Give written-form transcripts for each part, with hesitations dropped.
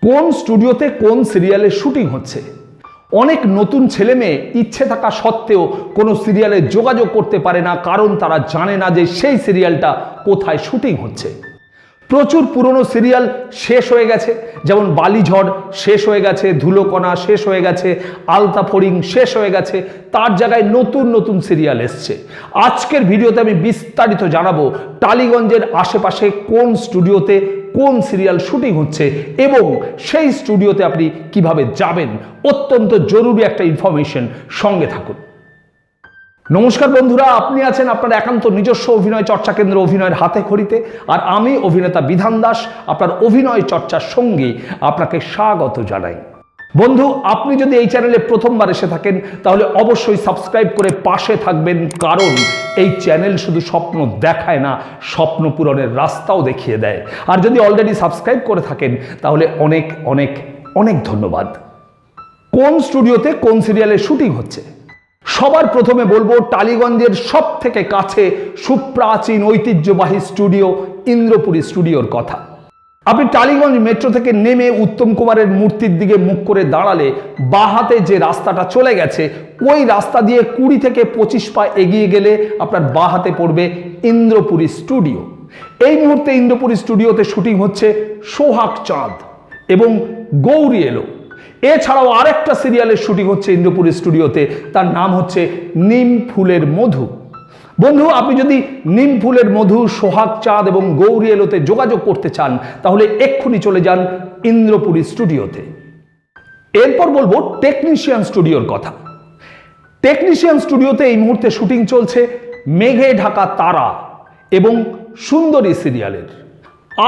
কোন স্টুডিওতে কোন সিরিয়ালের শুটিং হচ্ছে। অনেক নতুন ছেলে মেয়ে ইচ্ছে থাকা সত্ত্বেও কোনো সিরিয়ালে যোগাযোগ করতে পারে না, কারণ তারা জানে না যে সেই সিরিয়ালটা কোথায় শুটিং হচ্ছে। প্রচুর পুরনো সিরিয়াল শেষ হয়ে গেছে, যেমন বালিঝড় শেষ হয়ে গেছে, ধুলোকণা শেষ হয়ে গেছে, আলতা ফড়িং শেষ হয়ে গেছে, তার জায়গায় নতুন নতুন সিরিয়াল এসছে। আজকের ভিডিওতে আমি বিস্তারিত জানাবো টালিগঞ্জের আশেপাশে কোন স্টুডিওতে কোন সিরিয়াল শুটিং হচ্ছে এবং সেই স্টুডিওতে আপনি কিভাবে যাবেন। অত্যন্ত জরুরি একটা ইনফরমেশন, সঙ্গে থাকুন। নমস্কার বন্ধুরা, আপনি আছেন আপনার একান্ত নিজস্ব অভিনয় চর্চা কেন্দ্র অভিনয়ের হাতে খড়িতে, আর আমি অভিনেতা বিধান দাস আপনার অভিনয় চর্চার সঙ্গে আপনাকে স্বাগত জানাই। বন্ধু, আপনি যদি এই চ্যানেলে প্রথমবার এসে থাকেন তাহলে অবশ্যই সাবস্ক্রাইব করে পাশে থাকবেন, কারণ এই চ্যানেল শুধু স্বপ্ন দেখায় না, স্বপ্ন পূরণের রাস্তাও দেখিয়ে দেয়। আর যদি অলরেডি সাবস্ক্রাইব করে থাকেন তাহলে অনেক অনেক অনেক ধন্যবাদ। কোন স্টুডিওতে কোন সিরিয়ালের শুটিং হচ্ছে? সবার প্রথমে বলবো টালিগঞ্জের সব থেকে কাছে সুপ্রাচীন ঐতিহ্যবাহী স্টুডিও ইন্দ্রপুরী স্টুডিওর কথা। আপনি টালিগঞ্জ মেট্রো থেকে নেমে উত্তম কুমারের মূর্তির দিকে মুখ করে দাঁড়ালে বাঁহাতে যে রাস্তাটা চলে গেছে, ওই রাস্তা দিয়ে 20 থেকে 25 পা এগিয়ে গেলে আপনার বাঁহাতে পড়বে ইন্দ্রপুরী স্টুডিও। এই মুহূর্তে ইন্দ্রপুরী স্টুডিওতে শুটিং হচ্ছে সোহাগ চাঁদ এবং গৌরী এলো। এছাড়াও আরেকটা সিরিয়ালের শুটিং হচ্ছে ইন্দ্রপুরী স্টুডিওতে, তার নাম হচ্ছে নিম ফুলের মধু। বন্ধু, আপনি যদি নিম ফুলের মধু, সোহাগ চাঁদ এবং গৌরী এলোতে যোগাযোগ করতে চান তাহলে এক্ষুনি চলে যান ইন্দ্রপুরী স্টুডিওতে। এরপর বলবো টেকনিশিয়ান স্টুডিওর কথা। টেকনিশিয়ান স্টুডিওতে এই মুহূর্তে শুটিং চলছে মেঘে ঢাকা তারা এবং সুন্দরী সিরিয়ালের।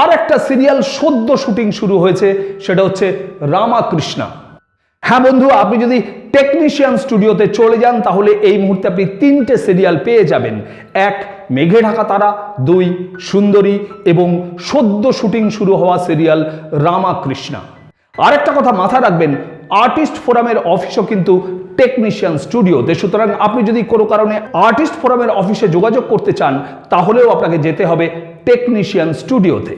আর একটা সিরিয়াল সদ্য শুটিং শুরু হয়েছে, সেটা হচ্ছে রামাকৃষ্ণা। হ্যাঁ বন্ধু, আপনি যদি টেকনিশিয়ান স্টুডিওতে চলে যান তাহলে এই মুহূর্তে আপনি 3টে সিরিয়াল পেয়ে যাবেন। 1 মেঘে ঢাকা তারা, 2 সুন্দরী এবং সদ্য শুটিং শুরু হওয়া সিরিয়াল রামাকৃষ্ণা। আরেকটা কথা মাথায় রাখবেন, আর্টিস্ট ফোরামের অফিসও কিন্তু টেকনিশিয়ান স্টুডিওতে। সুতরাং আপনি যদি কোনো কারণে আর্টিস্ট ফোরামের অফিসে যোগাযোগ করতে চান তাহলেও আপনাকে যেতে হবে টেকনিশিয়ান স্টুডিওতে।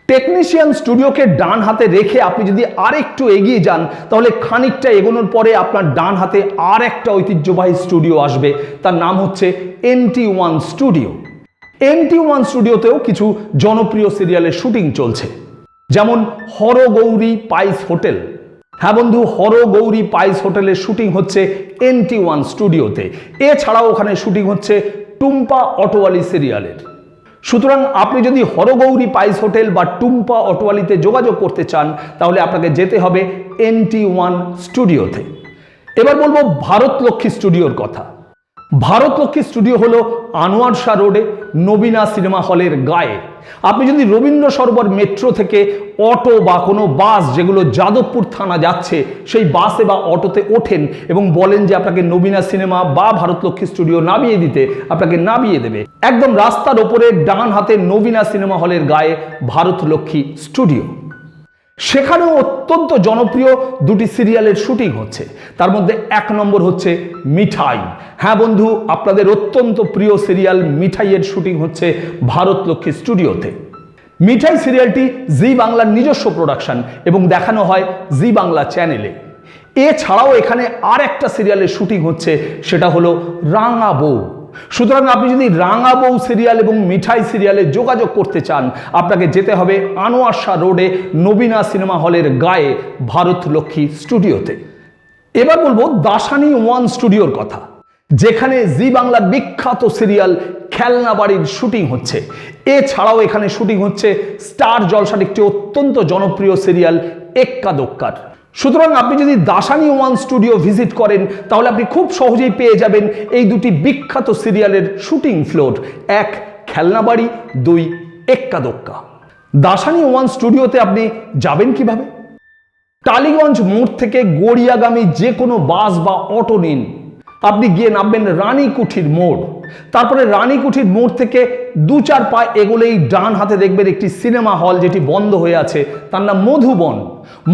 টেকনিশিয়ান স্টুডিওকে ডান হাতে রেখে আপনি যদি আরেকটু এগিয়ে যান তাহলে খানিকটা এগোনোর পরে আপনার ডান হাতে আর একটা ঐতিহ্যবাহী স্টুডিও আসবে, তার নাম হচ্ছে NT1 স্টুডিও। NT1 স্টুডিওতেও কিছু জনপ্রিয় সিরিয়ালের শুটিং চলছে, যেমন হরগৌরী পাইস হোটেল। হ্যাঁ বন্ধু, হরগৌরী পাইস হোটেলের শুটিং হচ্ছে NT1 স্টুডিওতে। এছাড়াও ওখানে শুটিং হচ্ছে টুম্পা অটোয়ালি সিরিয়ালের। সুতরাং আপনি যদি হরগৌরী পাইস হোটেল বা টুম্পা অটোয়ালিতে যোগাযোগ করতে চান তাহলে আপনাকে যেতে হবে NT1 স্টুডিওতে। এবার বলবো ভারতলক্ষ্মী স্টুডিওর কথা। ভারতলক্ষ্মী স্টুডিও হলো আনোয়ার শাহ রোডে নবীনা সিনেমা হলের গায়ে। আপনি যদি রবীন্দ্র সরোবর মেট্রো থেকে অটো বা কোনো বাস যেগুলো যাদবপুর থানা যাচ্ছে সেই বাসে বা অটোতে ওঠেন এবং বলেন যে আপনাকে নবীনা সিনেমা বা ভারতলক্ষ্মী স্টুডিও নামিয়ে দিতে, আপনাকে নামিয়ে দেবে। একদম রাস্তার ওপরে ডান হাতে নবীনা সিনেমা হলের গায়ে ভারতলক্ষ্মী স্টুডিও। সেখানেও অত্যন্ত জনপ্রিয় 2টি সিরিয়ালের শুটিং হচ্ছে। তার মধ্যে 1 নম্বর হচ্ছে মিঠাই। হ্যাঁ বন্ধু, আপনাদের অত্যন্ত প্রিয় সিরিয়াল মিঠাইয়ের শুটিং হচ্ছে ভারতলক্ষ্মী স্টুডিওতে। মিঠাই সিরিয়ালটি জি বাংলার নিজস্ব প্রোডাকশন এবং দেখানো হয় জি বাংলা চ্যানেলে। এছাড়াও এখানে আর একটা সিরিয়ালের শুটিং হচ্ছে, সেটা হলো রাঙা বউ। সুতরাং আপনি যদি রাঙা বউ সিরিয়াল এবং মিঠাই সিরিয়ালে যোগাযোগ করতে চান আপনাকে যেতে হবে আনোয়ার শাহ রোডে নবীনা সিনেমা হলের গায়ে ভারতলক্ষ্মী স্টুডিওতে। এবার বলবো দাসানি 1 স্টুডিওর কথা, যেখানে জি বাংলার বিখ্যাত সিরিয়াল খেলনা বাড়ির শুটিং হচ্ছে। এছাড়াও এখানে শুটিং হচ্ছে স্টার জলসার একটি অত্যন্ত জনপ্রিয় সিরিয়াল এক্কা দোক্কার। সুতরাং আপনি যদি দাসানি 1 স্টুডিও ভিজিট করেন তাহলে আপনি খুব সহজেই পেয়ে যাবেন এই 2টি বিখ্যাত সিরিয়ালের শুটিং ফ্লোর, 1 খেলনা বাড়ি, 2 এক্কা দোক্কা। দাসানি 1 স্টুডিওতে আপনি যাবেন কিভাবে? টালিগঞ্জ মোড় থেকে গড়িয়াগামী যে কোনো বাস বা অটো নিন, আপনি গিয়ে নামবেন রানীকুঠির মোড়। তারপরে রানীকুঠির মোড় থেকে 2-4 পা এগোলেই ডান হাতে দেখবেন একটি সিনেমা হল যেটি বন্ধ হয়ে আছে, তার নাম মধুবন।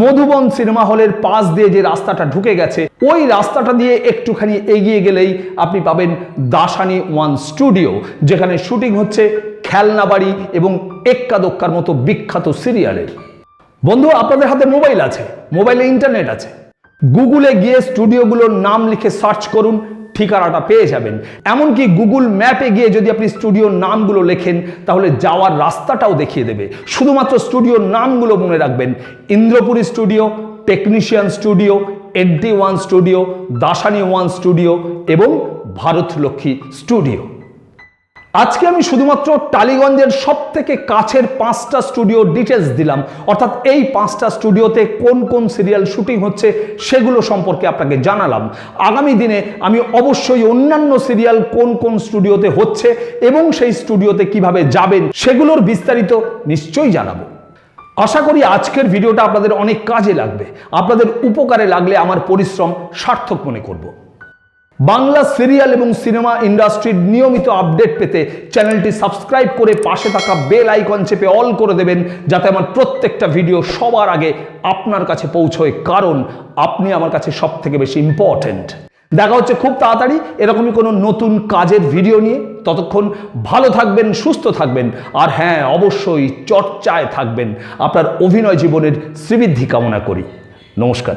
মধুবন সিনেমা হলের পাশ দিয়ে যে রাস্তাটা ঢুকে গেছে ওই রাস্তাটা দিয়ে একটুখানি এগিয়ে গেলেই আপনি পাবেন দাসানি 1 স্টুডিও, যেখানে শুটিং হচ্ছে খেলনা বাড়ি এবং এক্কা দোক্কার মতো বিখ্যাত সিরিয়ালের। বন্ধু, আপনাদের হাতে মোবাইল আছে, মোবাইলে ইন্টারনেট আছে, গুগলে গিয়ে স্টুডিওগুলোর নাম লিখে সার্চ করুন, ঠিকানাটা পেয়ে যাবেন। এমনকি গুগল ম্যাপে গিয়ে যদি আপনি স্টুডিওর নামগুলো লেখেন তাহলে যাওয়ার রাস্তাটাও দেখিয়ে দেবে। শুধুমাত্র স্টুডিওর নামগুলো মনে রাখবেন: Indrapuri studio, technician studio, NT1 studio, Dasani 1 studio এবং ভারতলক্ষ্মী স্টুডিও। আজকে আমি শুধুমাত্র টালিগঞ্জের সব থেকে কাছের 5টা স্টুডিওর ডিটেলস দিলাম, অর্থাৎ এই 5টা স্টুডিওতে কোন কোন সিরিয়াল শুটিং হচ্ছে সেগুলো সম্পর্কে আপনাকে জানালাম। আগামী দিনে আমি অবশ্যই অন্যান্য সিরিয়াল কোন কোন স্টুডিওতে হচ্ছে এবং সেই স্টুডিওতে কিভাবে যাবেন সেগুলোর বিস্তারিত নিশ্চয়ই জানাবো। আশা করি আজকের ভিডিওটা আপনাদের অনেক কাজে লাগবে। আপনাদের উপকারে লাগলে আমার পরিশ্রম সার্থক মনে করব। বাংলা সিরিয়াল এবং সিনেমা ইন্ডাস্ট্রির নিয়মিত আপডেট পেতে চ্যানেলটি সাবস্ক্রাইব করে পাশে থাকা বেল আইকন চেপে অল করে দেবেন, যাতে আমার প্রত্যেকটা ভিডিও সবার আগে আপনার কাছে পৌঁছয়, কারণ আপনি আমার কাছে সব থেকে বেশি ইম্পর্টেন্ট। দেখা হচ্ছে খুব তাড়াতাড়ি এরকমই কোনো নতুন কাজের ভিডিও নিয়ে। ততক্ষণ ভালো থাকবেন, সুস্থ থাকবেন, আর হ্যাঁ, অবশ্যই চর্চায় থাকবেন। আপনার অভিনয় জীবনের শ্রীবৃদ্ধি কামনা করি। নমস্কার।